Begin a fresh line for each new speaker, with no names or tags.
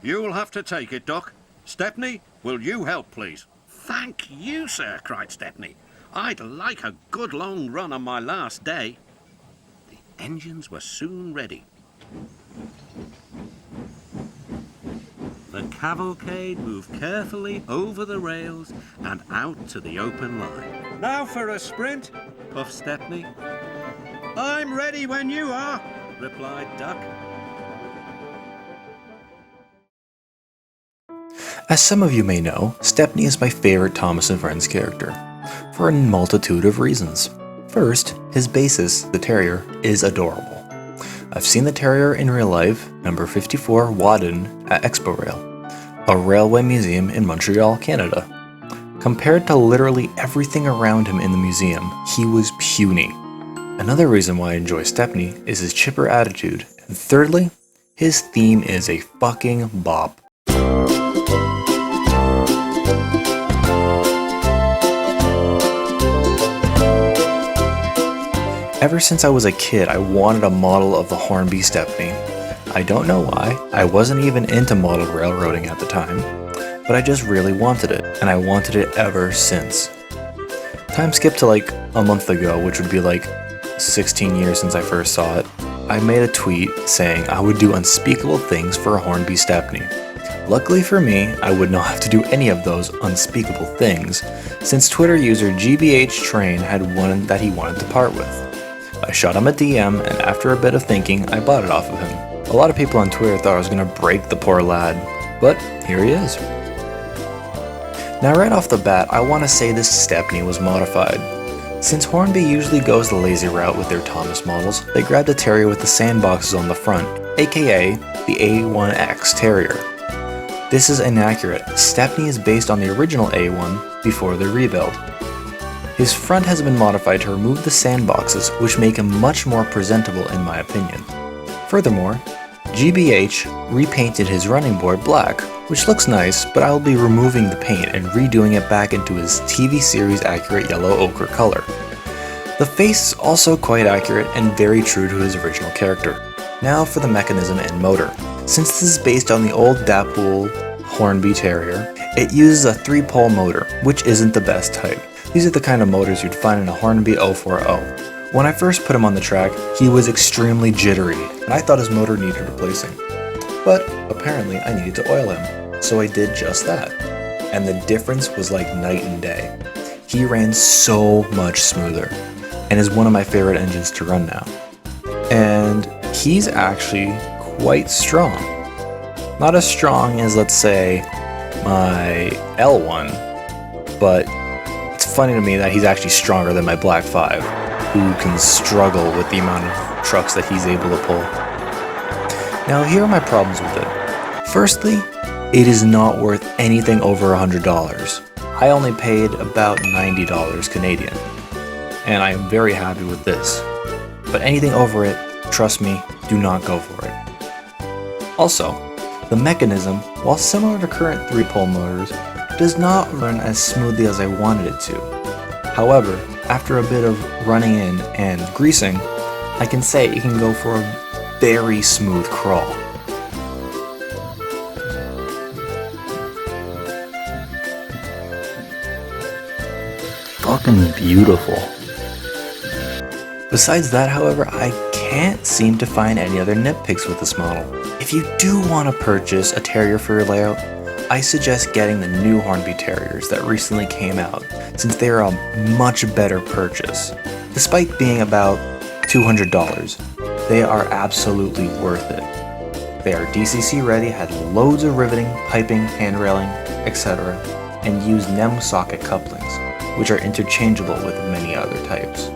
You'll have to take it, Doc. Stepney, will you help, please?
Thank you, sir, cried Stepney. I'd like a good long run on my last day. The engines were soon ready. The cavalcade moved carefully over the rails and out to the open line.
Now for a sprint,
puffed Stepney.
I'm ready when you are,
replied Duck.
As some of you may know, Stepney is my favorite Thomas & Friends character, for a multitude of reasons. First, his basis, the terrier, is adorable. I've seen the terrier in real life, number 54 Wadden at Expo Rail, a railway museum in Montreal, Canada. Compared to literally everything around him in the museum, he was puny. Another reason why I enjoy Stepney is his chipper attitude, and thirdly, his theme is a fucking bop. Ever since I was a kid, I wanted a model of the Hornby Stepney. I don't know why, I wasn't even into model railroading at the time, but I just really wanted it, and I wanted it ever since. Time skipped to like a month ago, which would be like 16 years since I first saw it. I made a tweet saying I would do unspeakable things for a Hornby Stepney. Luckily for me, I would not have to do any of those unspeakable things, since Twitter user GBHTrain had one that he wanted to part with. I shot him a DM, and after a bit of thinking, I bought it off of him. A lot of people on Twitter thought I was going to break the poor lad, but here he is. Now right off the bat, I want to say this Stepney was modified. Since Hornby usually goes the lazy route with their Thomas models, they grabbed a terrier with the sandboxes on the front, aka the A1X Terrier. This is inaccurate. Stepney is based on the original A1 before the rebuild. His front has been modified to remove the sandboxes, which make him much more presentable in my opinion. Furthermore, GBH repainted his running board black, which looks nice, but I will be removing the paint and redoing it back into his TV series accurate yellow ochre color. The face is also quite accurate and very true to his original character. Now for the mechanism and motor. Since this is based on the old Dappool Hornby Terrier, it uses a 3-pole motor, which isn't the best type. These are the kind of motors you'd find in a Hornby 040. When I first put him on the track, he was extremely jittery, and I thought his motor needed replacing. But apparently I needed to oil him, so I did just that. And the difference was like night and day. He ran so much smoother, and is one of my favorite engines to run now. And he's actually quite strong. Not as strong as, let's say, my L1, but it's funny to me that he's actually stronger than my Black 5, who can struggle with the amount of trucks that he's able to pull. Now here are my problems with it. Firstly, it is not worth anything over $100. I only paid about $90 Canadian, and I am very happy with this. But anything over it, trust me, do not go for it. Also, the mechanism, while similar to current 3-pole motors, does not run as smoothly as I wanted it to. However, after a bit of running in and greasing, I can say it can go for a very smooth crawl. Fucking beautiful. Besides that, however, I can't seem to find any other nitpicks with this model. If you do want to purchase a terrier for your layout, I suggest getting the new Hornby Terriers that recently came out, since they are a much better purchase. Despite being about $200, they are absolutely worth it. They are DCC ready, had loads of riveting, piping, handrailing, etc., and use NEM socket couplings, which are interchangeable with many other types.